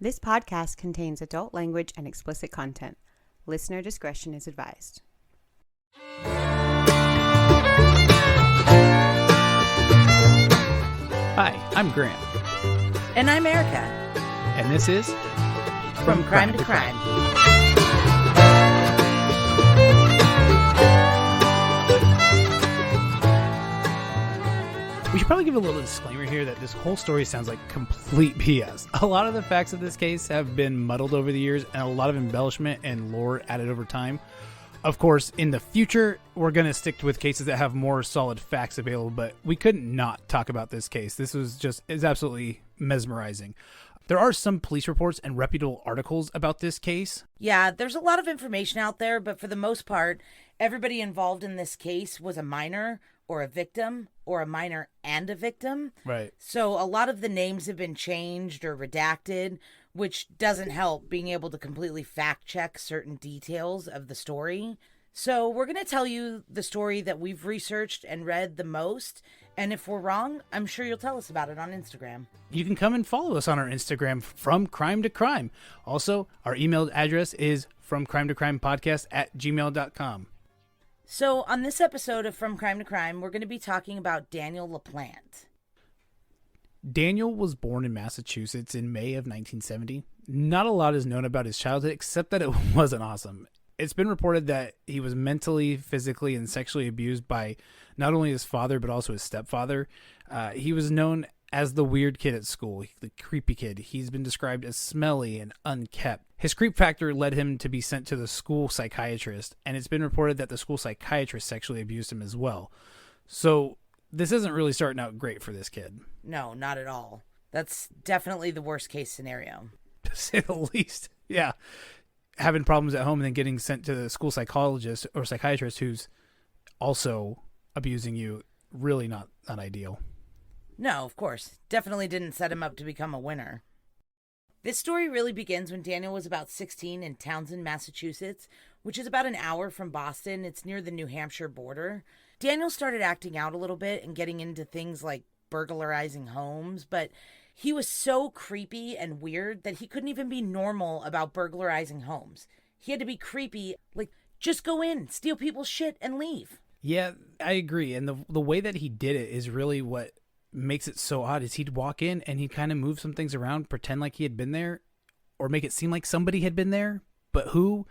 This podcast contains adult language and explicit content. Listener discretion is advised. Hi, I'm Grant. And I'm Erica. And this is From Crime to Crime. We should probably give a little disclaimer here that this whole story sounds like complete BS. A lot of the facts of this case have been muddled over the years, and a lot of embellishment and lore added over time. Of course, in the future, we're going to stick with cases that have more solid facts available, but we couldn't not talk about this case. This is absolutely mesmerizing. There are some police reports and reputable articles about this case. Yeah, there's a lot of information out there, but for the most part, everybody involved in this case was a minor or a victim or a minor and a victim. Right. So a lot of the names have been changed or redacted, which doesn't help being able to completely fact check certain details of the story. So we're going to tell you the story that we've researched and read the most. And if we're wrong, I'm sure you'll tell us about it on Instagram. You can come and follow us on our Instagram, From Crime to Crime. Also, our email address is fromcrimetocrimepodcast@gmail.com. So on this episode of From Crime to Crime, we're going to be talking about Daniel LaPlante. Daniel was born in Massachusetts in May of 1970. Not a lot is known about his childhood except that it wasn't awesome. It's been reported that he was mentally, physically, and sexually abused by not only his father but also his stepfather. He was known as the weird kid at school, the creepy kid. He's been described as smelly and unkept. His creep factor led him to be sent to the school psychiatrist, and it's been reported that the school psychiatrist sexually abused him as well. So this isn't really starting out great for this kid. No, not at all. That's definitely the worst case scenario. To say the least. Yeah. Having problems at home and then getting sent to the school psychologist or psychiatrist who's also abusing you, really not ideal. No, of course. Definitely didn't set him up to become a winner. This story really begins when Daniel was about 16 in Townsend, Massachusetts, which is about an hour from Boston. It's near the New Hampshire border. Daniel started acting out a little bit and getting into things like burglarizing homes, but he was so creepy and weird that he couldn't even be normal about burglarizing homes. He had to be creepy, like, just go in, steal people's shit, and leave. Yeah, I agree. And the way that he did it is really what makes it so odd. Is he'd walk in and he'd kind of move some things around, pretend like he had been there, or make it seem like somebody had been there. But who?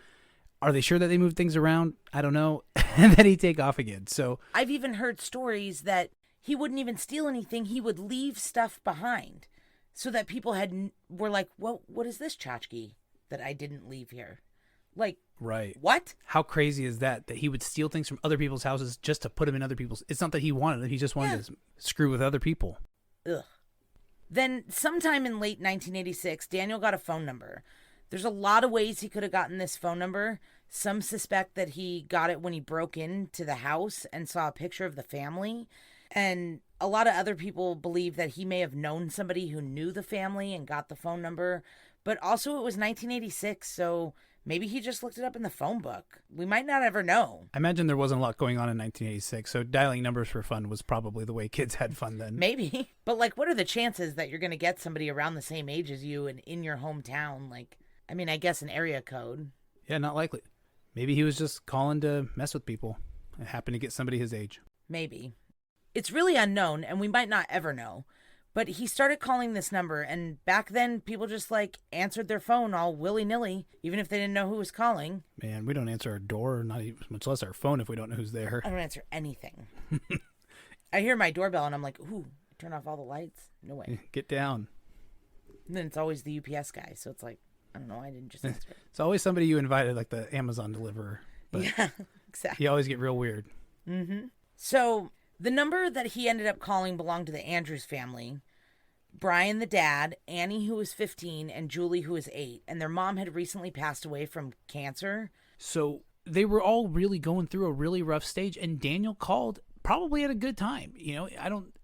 Are they sure that they moved things around? I don't know. And then he'd take off again. So I've even heard stories that he wouldn't even steal anything. He would leave stuff behind so that people were like, well, what is this tchotchke that I didn't leave here? Like, right. What? How crazy is that he would steal things from other people's houses just to put them in other people's? It's not that he wanted it. He just wanted to screw with other people. Ugh. Then sometime in late 1986, Daniel got a phone number. There's a lot of ways he could have gotten this phone number. Some suspect that he got it when he broke into the house and saw a picture of the family. And a lot of other people believe that he may have known somebody who knew the family and got the phone number. But also it was 1986, so maybe he just looked it up in the phone book. We might not ever know. I imagine there wasn't a lot going on in 1986, so dialing numbers for fun was probably the way kids had fun then. Maybe. But, like, what are the chances that you're going to get somebody around the same age as you and in your hometown? Like, I mean, I guess an area code. Yeah, not likely. Maybe he was just calling to mess with people and happened to get somebody his age. Maybe. It's really unknown, and we might not ever know. But he started calling this number, and back then, people just, like, answered their phone all willy-nilly, even if they didn't know who was calling. Man, we don't answer our door, not even, much less our phone if we don't know who's there. I don't answer anything. I hear my doorbell, and I'm like, ooh, turn off all the lights? No way. Get down. And then it's always the UPS guy, so it's like, I don't know, I didn't just answer it. It's always somebody you invited, like the Amazon deliverer. But yeah, exactly. You always get real weird. Mm-hmm. So the number that he ended up calling belonged to the Andrews family. Brian, the dad, Annie, who was 15, and Julie, who was 8. And their mom had recently passed away from cancer. So they were all really going through a really rough stage. And Daniel called probably at a good time. You know,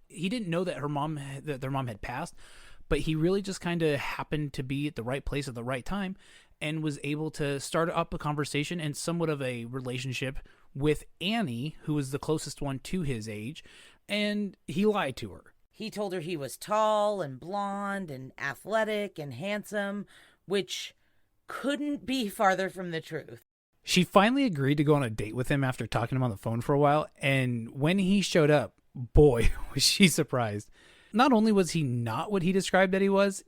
he didn't know that their mom had passed, but he really just kind of happened to be at the right place at the right time and was able to start up a conversation and somewhat of a relationship with Annie, who was the closest one to his age. And he lied to her. He told her he was tall and blonde and athletic and handsome, which couldn't be farther from the truth. She finally agreed to go on a date with him after talking to him on the phone for a while, and when he showed up, boy, was she surprised. Not only was he not what he described that he was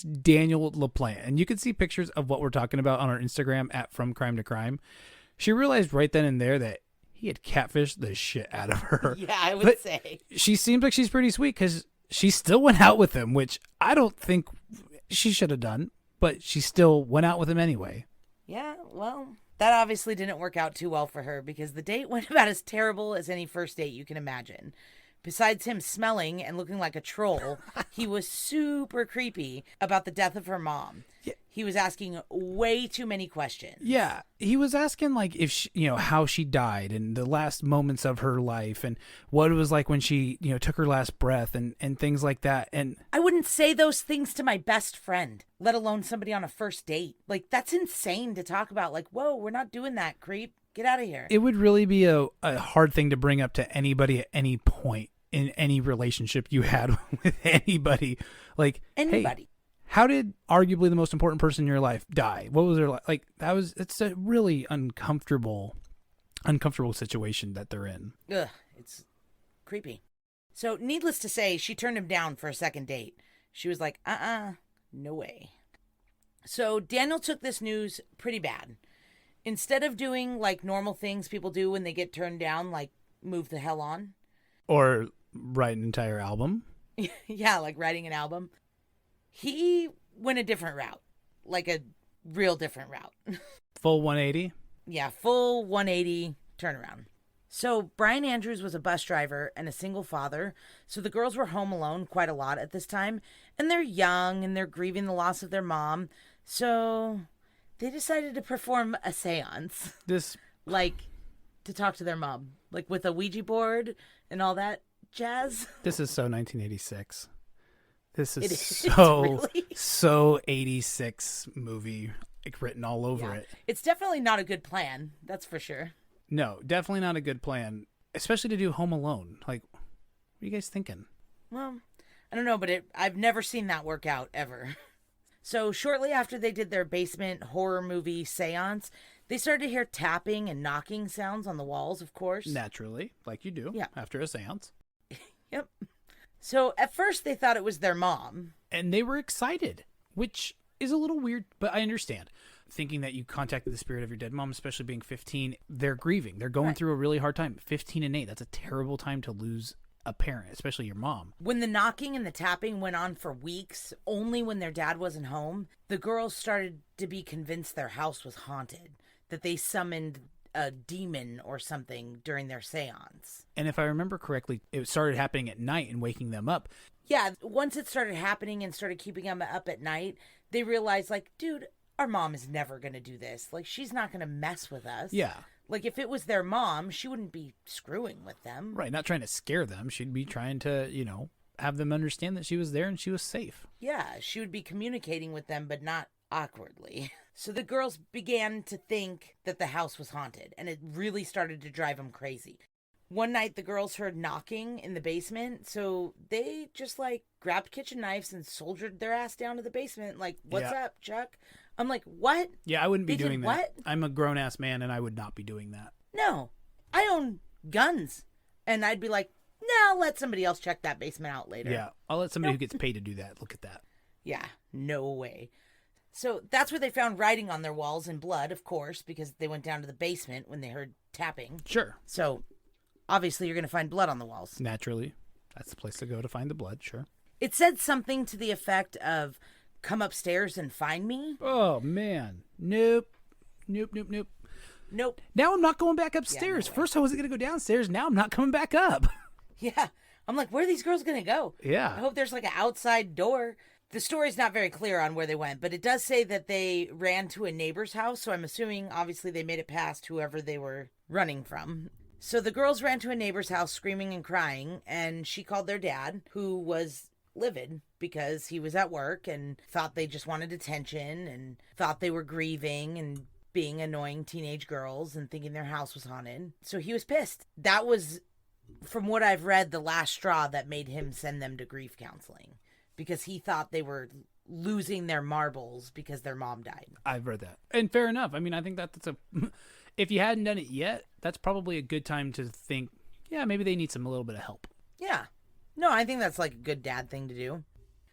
Daniel LaPlante. And you can see pictures of what we're talking about on our Instagram at From Crime to Crime. She realized right then and there that he had catfished the shit out of her. Yeah, I would say. She seems like she's pretty sweet because she still went out with him, which I don't think she should have done, but she still went out with him anyway. Yeah, well, that obviously didn't work out too well for her because the date went about as terrible as any first date you can imagine. Besides him smelling and looking like a troll, he was super creepy about the death of her mom. Yeah. He was asking way too many questions. Yeah, he was asking like if she, how she died and the last moments of her life and what it was like when she, took her last breath and things like that. And I wouldn't say those things to my best friend, let alone somebody on a first date. Like, that's insane to talk about. Like, whoa, we're not doing that, creep. Get out of here. It would really be a hard thing to bring up to anybody at any point in any relationship you had with anybody. Like, Anybody. Hey, how did arguably the most important person in your life die? What was their life? Like, it's a really uncomfortable situation that they're in. Ugh, it's creepy. So, needless to say, she turned him down for a second date. She was like, no way. So, Daniel took this news pretty bad. Instead of doing like normal things people do when they get turned down, like move the hell on. Or write an entire album. Yeah, like writing an album. He went a different route. Like a real different route. Full 180? Yeah, full 180 turnaround. So Brian Andrews was a bus driver and a single father, so the girls were home alone quite a lot at this time, and they're young and they're grieving the loss of their mom, so they decided to perform a seance. Like, to talk to their mom. Like, with a Ouija board and all that jazz. This is so 1986. This is really? so 86 movie, like, written all over it. It's definitely not a good plan, that's for sure. No, definitely not a good plan, especially to do Home Alone. Like, what are you guys thinking? Well, I don't know, but I've never seen that work out, ever. So shortly after they did their basement horror movie seance, they started to hear tapping and knocking sounds on the walls, of course. Naturally, like you do after a seance. Yep. So at first they thought it was their mom. And they were excited, which is a little weird, but I understand. Thinking that you contacted the spirit of your dead mom, especially being 15, they're grieving. They're going through a really hard time. 15 and 8, that's a terrible time to lose a parent, especially your mom. When the knocking and the tapping went on for weeks, only when their dad wasn't home, the girls started to be convinced their house was haunted, that they summoned a demon or something during their seance. And if I remember correctly, it started happening at night and waking them up. Yeah, once it started happening and started keeping them up at night, they realized, like, dude, our mom is never going to do this. Like, she's not going to mess with us. Yeah. Like, if it was their mom, she wouldn't be screwing with them. Right, not trying to scare them. She'd be trying to, have them understand that she was there and she was safe. Yeah, she would be communicating with them, but not awkwardly. So the girls began to think that the house was haunted, and it really started to drive them crazy. One night, the girls heard knocking in the basement, so they just, like, grabbed kitchen knives and soldiered their ass down to the basement, like, what's up, Chuck? I'm like, what? Yeah, I wouldn't be doing that. What? I'm a grown-ass man, and I would not be doing that. No, I own guns. And I'd be like, no, let somebody else check that basement out later. Yeah, I'll let somebody who gets paid to do that look at that. Yeah, no way. So that's where they found writing on their walls in blood, of course, because they went down to the basement when they heard tapping. Sure. So obviously you're going to find blood on the walls. Naturally. That's the place to go to find the blood, sure. It said something to the effect of, come upstairs and find me. Oh, man. Nope. Nope. Now I'm not going back upstairs. Yeah, no way. First I wasn't going to go downstairs. Now I'm not coming back up. Yeah. I'm like, where are these girls going to go? Yeah. I hope there's like an outside door. The story's not very clear on where they went, but it does say that they ran to a neighbor's house. So I'm assuming, obviously, they made it past whoever they were running from. So the girls ran to a neighbor's house screaming and crying, and she called their dad, who was livid because he was at work and thought they just wanted attention and thought they were grieving and being annoying teenage girls and thinking their house was haunted. So he was pissed. That was from what I've read, the last straw that made him send them to grief counseling because he thought they were losing their marbles because their mom died. I've read that. And fair enough. I mean, I think that's if you hadn't done it yet, that's probably a good time to think, yeah, maybe they need a little bit of help. Yeah. No, I think that's like a good dad thing to do.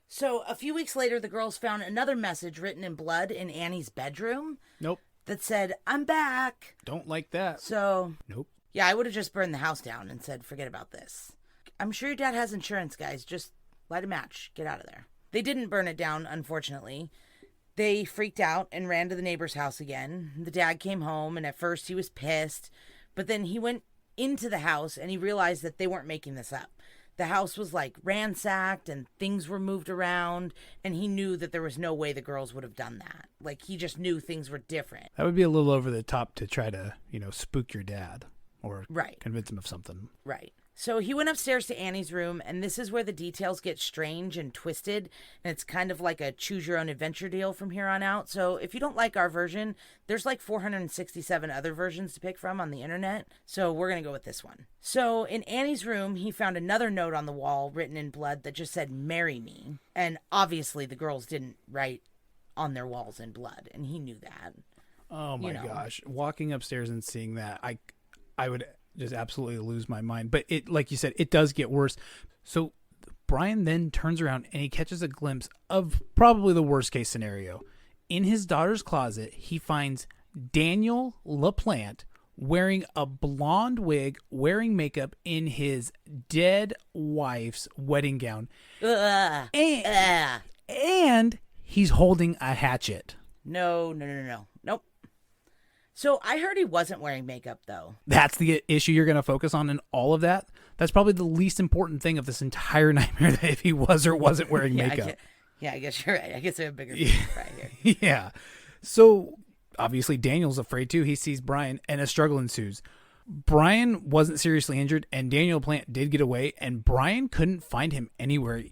So a few weeks later, the girls found another message written in blood in Annie's bedroom. Nope. That said, "I'm back." Don't like that. So, nope. Yeah, I would have just burned the house down and said, forget about this. I'm sure your dad has insurance, guys. Just light a match. Get out of there. They didn't burn it down, unfortunately. They freaked out and ran to the neighbor's house again. The dad came home, and at first he was pissed. But then he went into the house, and he realized that they weren't making this up. The house was like ransacked and things were moved around, and he knew that there was no way the girls would have done that. Like, he just knew things were different. That would be a little over the top to try to, spook your dad or Right. convince him of something. Right. So he went upstairs to Annie's room, and this is where the details get strange and twisted, and it's kind of like a choose-your-own-adventure deal from here on out. So if you don't like our version, there's like 467 other versions to pick from on the internet, so we're going to go with this one. So in Annie's room, he found another note on the wall written in blood that just said, "Marry me," and obviously the girls didn't write on their walls in blood, and he knew that. Oh my gosh. Walking upstairs and seeing that, I would just absolutely lose my mind. But it, like you said, it does get worse. So Brian then turns around and he catches a glimpse of probably the worst case scenario. In his daughter's closet, he finds Daniel LaPlante wearing a blonde wig, wearing makeup in his dead wife's wedding gown. And he's holding a hatchet. No. Nope. So I heard he wasn't wearing makeup, though. That's the issue you're going to focus on in all of that? That's probably the least important thing of this entire nightmare, that if he was or wasn't wearing makeup. I guess you're right. I guess I have a bigger fish right here. Yeah. So obviously Daniel's afraid too. He sees Brian and a struggle ensues. Brian wasn't seriously injured and Daniel LaPlante did get away, and Brian couldn't find him anywhere.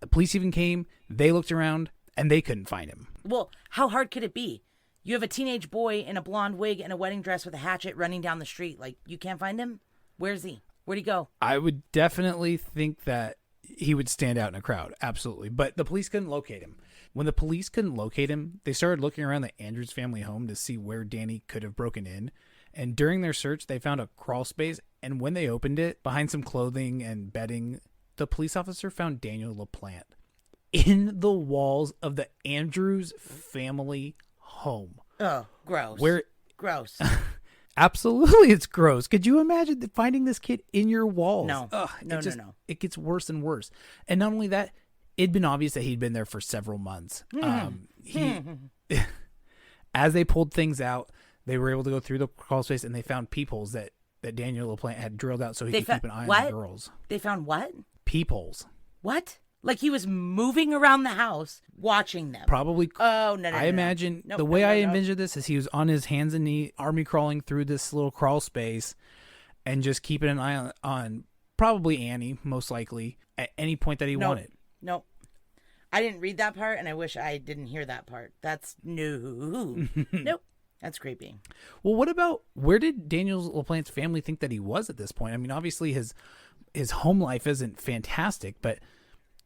The police even came. They looked around and they couldn't find him. Well, how hard could it be? You have a teenage boy in a blonde wig and a wedding dress with a hatchet running down the street. Like, you can't find him? Where's he? Where'd he go? I would definitely think that he would stand out in a crowd. Absolutely. But the police couldn't locate him. When the police couldn't locate him, they started looking around the Andrews family home to see where Danny could have broken in. And during their search, they found a crawl space. And when they opened it, behind some clothing and bedding, the police officer found Daniel LaPlante in the walls of the Andrews family home. Oh, gross. Gross. Absolutely, it's gross. Could you imagine finding this kid in your walls? No. Ugh, No. It gets worse and worse. And not only that, it'd been obvious that he'd been there for several months. As they pulled things out, they were able to go through the crawl space and they found peepholes that Daniel LaPlante had drilled out so he could keep an eye on the girls. They found what? Peepholes. What? Like he was moving around the house watching them. Probably. Oh, no. I imagine the way I envisioned this is he was on his hands and knees, army crawling through this little crawl space and just keeping an eye on probably Annie, most likely, at any point that he wanted. Nope. I didn't read that part, and I wish I didn't hear that part. That's no. Nope. That's creepy. Well, what about, where did Daniel LaPlante's family think that he was at this point? I mean, obviously his home life isn't fantastic, but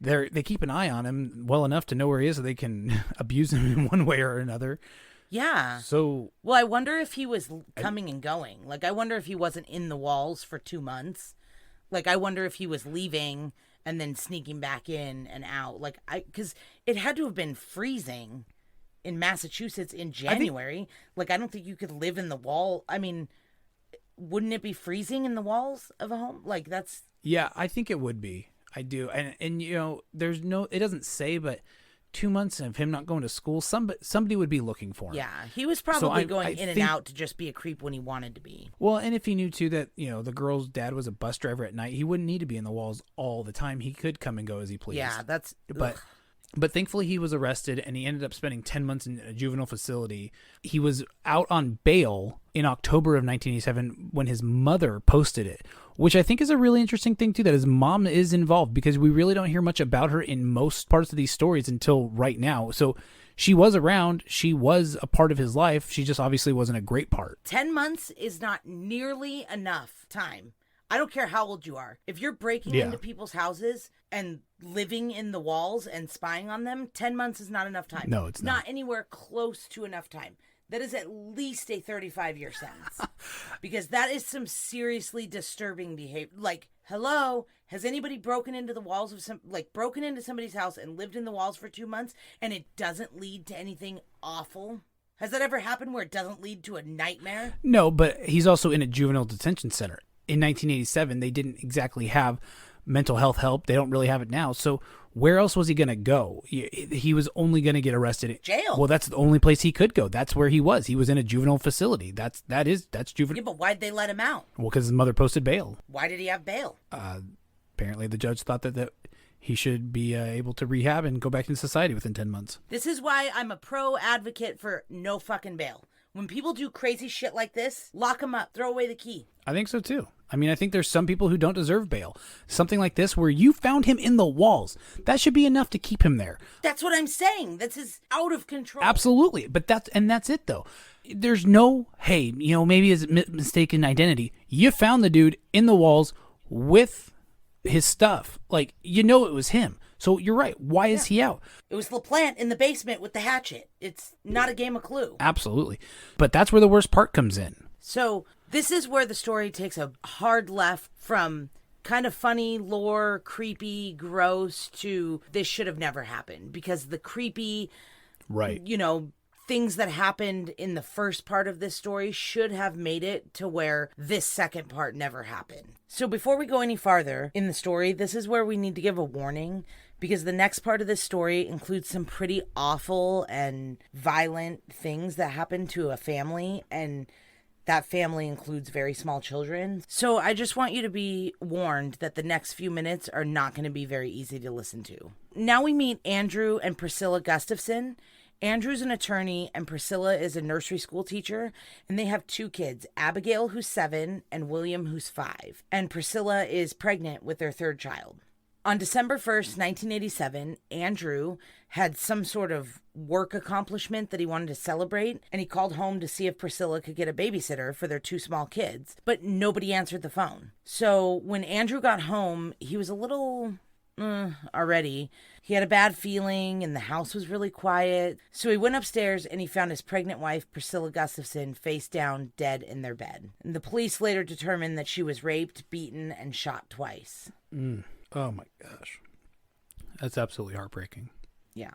they keep an eye on him well enough to know where he is so they can abuse him in one way or another. Yeah. So, well, I wonder if he was coming and going. Like, I wonder if he wasn't in the walls for 2 months. Like, I wonder if he was leaving and then sneaking back in and out. Like, because it had to have been freezing in Massachusetts in January. I don't think you could live in the wall. I mean, wouldn't it be freezing in the walls of a home? Like, that's... Yeah, I think it would be. I do. And you know, there's no, it doesn't say, but 2 months of him not going to school, somebody would be looking for him. Yeah, he was probably going in and out to just be a creep when he wanted to be. Well, and if he knew too that, the girl's dad was a bus driver at night, he wouldn't need to be in the walls all the time. He could come and go as he pleased. Yeah, that's... But thankfully he was arrested and he ended up spending 10 months in a juvenile facility. He was out on bail in October of 1987 when his mother posted it, which I think is a really interesting thing too, that his mom is involved, because we really don't hear much about her in most parts of these stories until right now. So she was around. She was a part of his life. She just obviously wasn't a great part. 10 months is not nearly enough time I don't care how old you are. If you're breaking Yeah. into people's houses and living in the walls and spying on them, 10 months is not enough time. No, it's not. Not anywhere close to enough time. That is at least a 35-year sentence. Because that is some seriously disturbing behavior. Like, hello, has anybody broken into the walls of broken into somebody's house and lived in the walls for 2 months and it doesn't lead to anything awful? Has that ever happened where it doesn't lead to a nightmare? No, but he's also in a juvenile detention center. In 1987, they didn't exactly have mental health help. They don't really have it now. So where else was he going to go? He was only going to get arrested. Jail. Well, that's the only place he could go. That's where he was. He was in a juvenile facility. That's juvenile. Yeah, but why'd they let him out? Well, because his mother posted bail. Why did he have bail? Apparently, the judge thought that he should be able to rehab and go back into society within 10 months. This is why I'm a pro advocate for no fucking bail. When people do crazy shit like this, lock them up, throw away the key. I think so too. I mean, I think there's some people who don't deserve bail. Something like this where you found him in the walls, that should be enough to keep him there. That's what I'm saying. This is out of control. Absolutely. But that's it though. There's no, hey, maybe it's mistaken identity. You found the dude in the walls with his stuff. Like, it was him. So you're right. Why is he out? It was LaPlante in the basement with the hatchet. It's not a game of Clue. Absolutely. But that's where the worst part comes in. So this is where the story takes a hard left from kind of funny, lore, creepy, gross to this should have never happened. Because the creepy, Right. things that happened in the first part of this story should have made it to where this second part never happened. So before we go any farther in the story, this is where we need to give a warning, because the next part of this story includes some pretty awful and violent things that happen to a family, and that family includes very small children. So I just want you to be warned that the next few minutes are not going to be very easy to listen to. Now we meet Andrew and Priscilla Gustafson. Andrew's an attorney and Priscilla is a nursery school teacher, and they have 2 kids, Abigail, who's 7, and William, who's 5. And Priscilla is pregnant with their 3rd child. On December 1st, 1987, Andrew had some sort of work accomplishment that he wanted to celebrate, and he called home to see if Priscilla could get a babysitter for their 2 small kids, but nobody answered the phone. So when Andrew got home, he was a little already. He had a bad feeling and the house was really quiet. So he went upstairs and he found his pregnant wife, Priscilla Gustafson, face down, dead in their bed. And the police later determined that she was raped, beaten, and shot twice. Oh my gosh. That's absolutely heartbreaking. Yeah.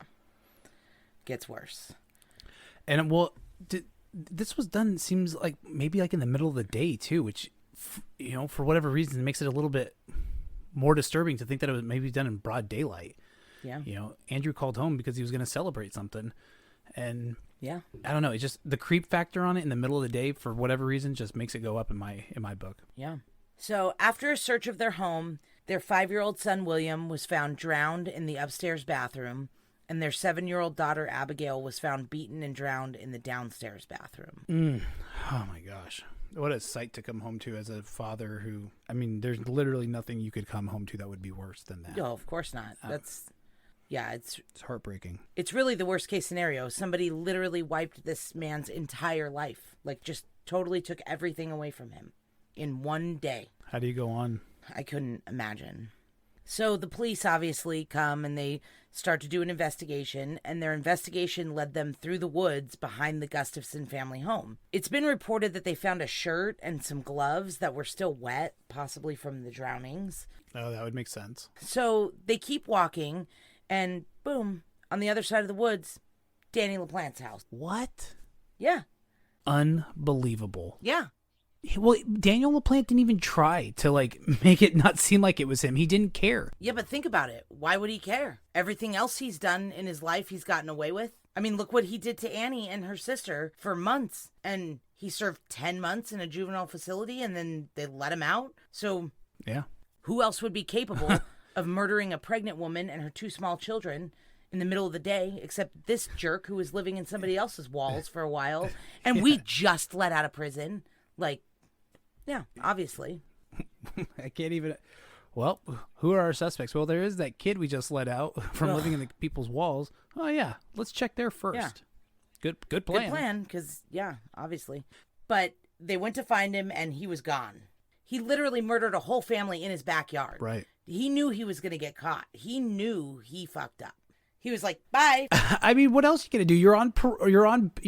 Gets worse. And this was done, seems like maybe like in the middle of the day too, which, for whatever reason, makes it a little bit more disturbing to think that it was maybe done in broad daylight. Yeah. Andrew called home because he was going to celebrate something. And yeah, I don't know. It's just the creep factor on it in the middle of the day, for whatever reason, just makes it go up in my book. Yeah. So after a search of their home, their 5-year-old son, William, was found drowned in the upstairs bathroom, and their 7-year-old daughter, Abigail, was found beaten and drowned in the downstairs bathroom. Oh my gosh. What a sight to come home to as a father who, there's literally nothing you could come home to that would be worse than that. No, of course not. It's heartbreaking. It's really the worst case scenario. Somebody literally wiped this man's entire life. Like, just totally took everything away from him in one day. How do you go on? I couldn't imagine. So the police obviously come and they start to do an investigation, and their investigation led them through the woods behind the Gustafson family home. It's been reported that they found a shirt and some gloves that were still wet, possibly from the drownings. Oh, that would make sense. So they keep walking, and boom, on the other side of the woods, Danny LaPlante's house. What? Yeah. Unbelievable. Yeah. Well, Daniel LaPlante didn't even try to make it not seem like it was him. He didn't care. Yeah, but think about it. Why would he care? Everything else he's done in his life, he's gotten away with. Look what he did to Annie and her sister for months. And he served 10 months in a juvenile facility, and then they let him out. So yeah, who else would be capable of murdering a pregnant woman and her 2 small children in the middle of the day, except this jerk who was living in somebody else's walls for a while, and we just let out of prison? Yeah, obviously. I can't even. Well, who are our suspects? Well, there is that kid we just let out from living in the people's walls. Oh yeah, let's check there first. Yeah. Good plan. Good plan, because, yeah, obviously. But they went to find him, and he was gone. He literally murdered a whole family in his backyard. Right. He knew he was going to get caught. He knew he fucked up. He was like, bye. I mean, what else are you gonna do? You're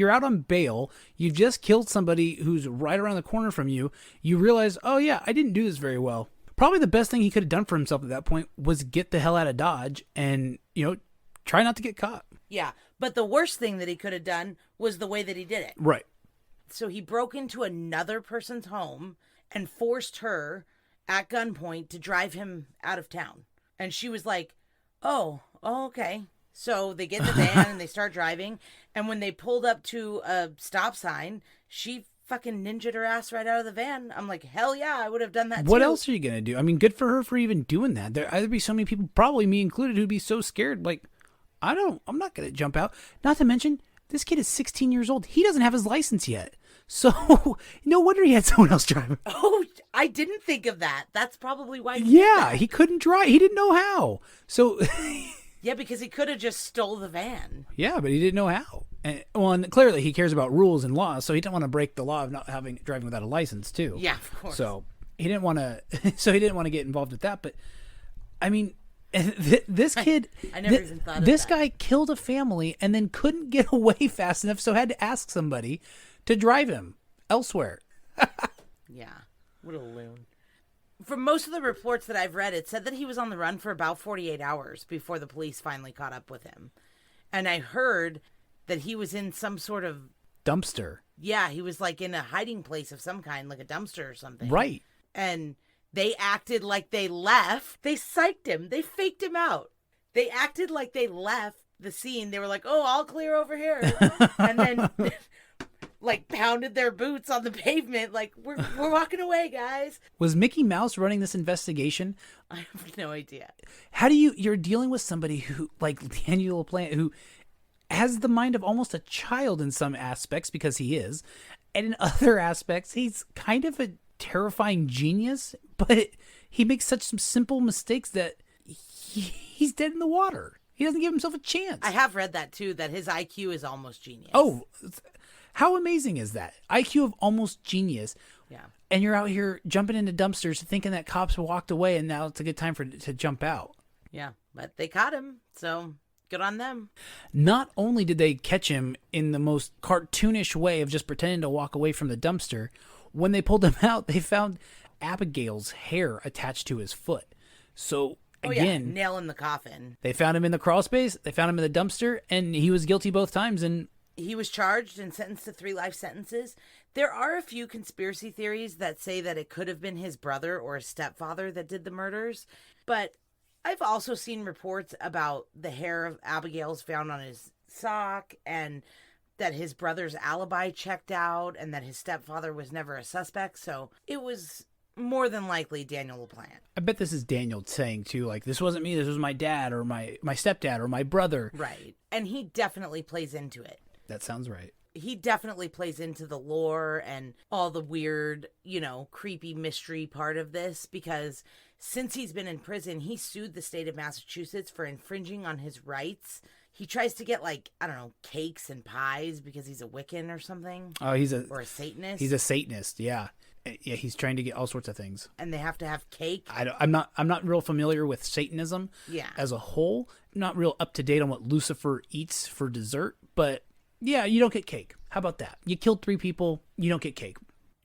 out on bail. You've just killed somebody who's right around the corner from you. You realize, oh yeah, I didn't do this very well. Probably the best thing he could have done for himself at that point was get the hell out of Dodge and, try not to get caught. Yeah. But the worst thing that he could have done was the way that he did it. Right. So he broke into another person's home and forced her at gunpoint to drive him out of town. And she was like, oh, okay. So they get in the van and they start driving. And when they pulled up to a stop sign, she fucking ninja'd her ass right out of the van. I'm like, hell yeah, I would have done that too. What else are you going to do? I mean, good for her for even doing that. There'd be so many people, probably me included, who'd be so scared. Like, I'm not going to jump out. Not to mention, this kid is 16 years old. He doesn't have his license yet. So no wonder he had someone else driving. Oh, I didn't think of that. That's probably why. He couldn't drive. He didn't know how. So... Yeah, because he could have just stole the van. Yeah, but he didn't know how. And clearly he cares about rules and laws, so he didn't want to break the law of not driving without a license too. Yeah, of course. So he didn't want to. So he didn't want to get involved with that. But I mean, this kid. I never even thought of this that. guy killed a family and then couldn't get away fast enough, so had to ask somebody to drive him elsewhere. Yeah, what a loon. From most of the reports that I've read, it said that he was on the run for about 48 hours before the police finally caught up with him. And I heard that he was in some sort of... dumpster. Yeah, he was like in a hiding place of some kind, like a dumpster or something. Right. And they acted like they left. They psyched him. They faked him out. They acted like they left the scene. They were like, oh, I'll clear over here. And then... like pounded their boots on the pavement, like we're walking away, guys. Was Mickey Mouse running this investigation? I have no idea. How do you're dealing with somebody who, like Daniel LaPlante, who has the mind of almost a child in some aspects, because he is, and in other aspects, he's kind of a terrifying genius, but he makes such some simple mistakes that he's dead in the water. He doesn't give himself a chance. I have read that too, that his IQ is almost genius. Oh, how amazing is that? IQ of almost genius. Yeah. And you're out here jumping into dumpsters thinking that cops walked away and now it's a good time to jump out. Yeah, but they caught him, so good on them. Not only did they catch him in the most cartoonish way of just pretending to walk away from the dumpster, when they pulled him out, they found Abigail's hair attached to his foot. So again, nail in the coffin. They found him in the crawl space, they found him in the dumpster, and he was guilty both times. And he was charged and sentenced to 3 life sentences. There are a few conspiracy theories that say that it could have been his brother or his stepfather that did the murders. But I've also seen reports about the hair of Abigail's found on his sock, and that his brother's alibi checked out, and that his stepfather was never a suspect. So it was more than likely Daniel LaPlante. I bet this is Daniel saying too, like, this wasn't me, this was my dad or my stepdad or my brother. Right. And he definitely plays into it. That sounds right. He definitely plays into the lore and all the weird, creepy mystery part of this, because since he's been in prison, he sued the state of Massachusetts for infringing on his rights. He tries to get, cakes and pies because he's a Wiccan or something. Oh, or a Satanist. He's a Satanist, yeah. Yeah, he's trying to get all sorts of things. And they have to have cake. I'm not real familiar with Satanism as a whole. I'm not real up to date on what Lucifer eats for dessert, but yeah, you don't get cake. How about that? You killed 3 people, you don't get cake.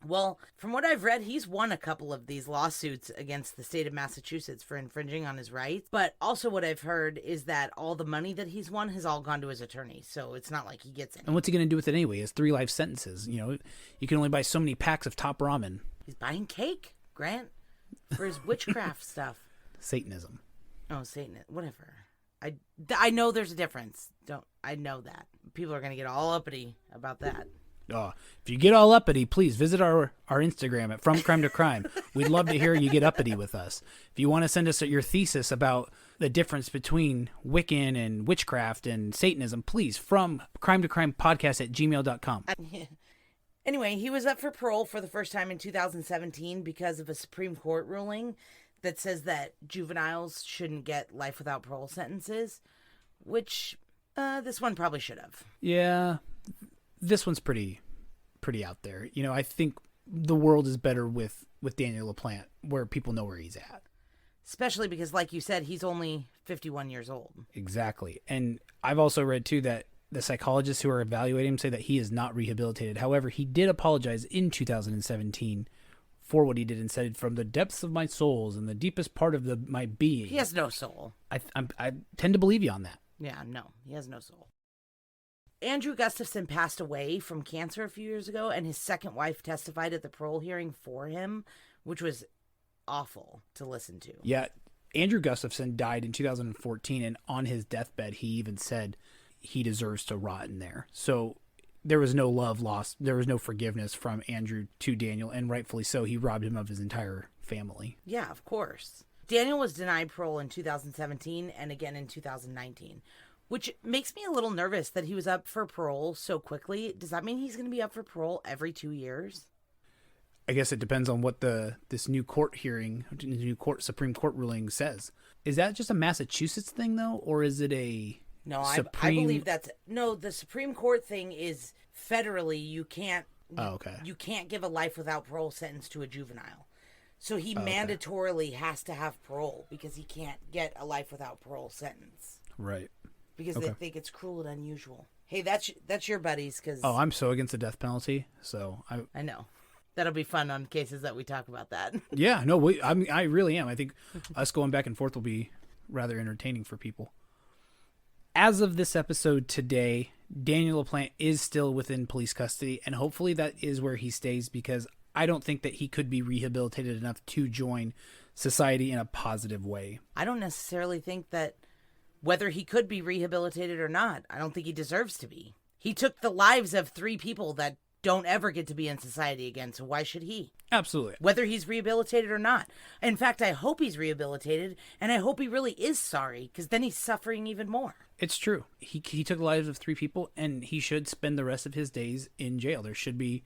Well, from what I've read, he's won a couple of these lawsuits against the state of Massachusetts for infringing on his rights. But also what I've heard is that all the money that he's won has all gone to his attorney. So it's not like he gets any. And what's he going to do with it anyway? He has 3 life sentences. You can only buy so many packs of Top Ramen. He's buying cake, Grant, for his witchcraft stuff. Satanism. Oh, Satan, whatever. I know there's a difference. I know that. People are going to get all uppity about that. Oh, if you get all uppity, please visit our Instagram at From Crime to Crime. We'd love to hear you get uppity with us. If you want to send us your thesis about the difference between Wiccan and witchcraft and Satanism, please, from crime to crime podcast at gmail.com. Anyway, he was up for parole for the first time in 2017 because of a Supreme Court ruling that says that juveniles shouldn't get life without parole sentences, which this one probably should have. Yeah, this one's pretty out there. I think the world is better with Daniel LaPlante, where people know where he's at. Especially because, like you said, he's only 51 years old. Exactly. And I've also read, too, that the psychologists who are evaluating him say that he is not rehabilitated. However, he did apologize in 2017 for what he did and said, from the depths of my souls and the deepest part of my being. He has no soul. I tend to believe you on that. Yeah, no, he has no soul. Andrew Gustafson passed away from cancer a few years ago, and his second wife testified at the parole hearing for him, which was awful to listen to. Yeah, Andrew Gustafson died in 2014, and on his deathbed, he even said he deserves to rot in there. So there was no love lost. There was no forgiveness from Andrew to Daniel, and rightfully so. He robbed him of his entire family. Yeah, of course. Daniel was denied parole in 2017 and again in 2019, which makes me a little nervous that he was up for parole so quickly. Does that mean he's going to be up for parole every 2 years? I guess it depends on what this new court hearing, Supreme Court ruling says. Is that just a Massachusetts thing, though, or is it a No, Supreme... I believe the Supreme Court thing is federally. You can't. Oh, okay. You can't give a life without parole sentence to a juvenile. So he mandatorily has to have parole because he can't get a life without parole sentence. Right. Because they think it's cruel and unusual. Hey, that's your buddies. Cause Oh, I'm so against the death penalty. So I know. That'll be fun on cases that we talk about that. Yeah, no, I really am. I think us going back and forth will be rather entertaining for people. As of this episode today, Daniel LaPlante is still within police custody, and hopefully that is where he stays, because I don't think that he could be rehabilitated enough to join society in a positive way. I don't necessarily think that whether he could be rehabilitated or not, I don't think he deserves to be. He took the lives of 3 people that don't ever get to be in society again, so why should he? Absolutely. Whether he's rehabilitated or not. In fact, I hope he's rehabilitated, and I hope he really is sorry, because then he's suffering even more. It's true. He took the lives of 3 people, and he should spend the rest of his days in jail. There should be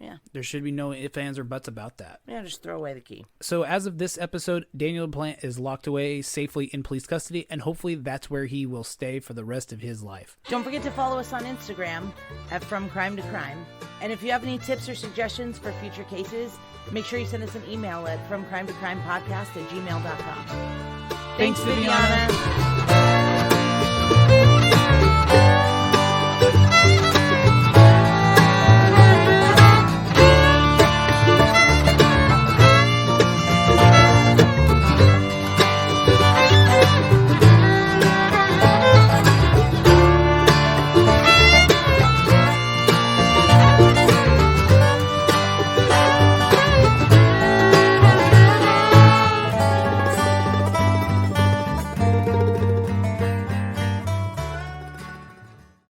no ifs, ands, or buts about that. Yeah, just throw away the key. So as of this episode, Daniel LaPlante is locked away safely in police custody, and hopefully that's where he will stay for the rest of his life. Don't forget to follow us on Instagram at From Crime to Crime. And if you have any tips or suggestions for future cases, make sure you send us an email at fromcrimetocrimepodcast@gmail.com. Thanks, Viviana.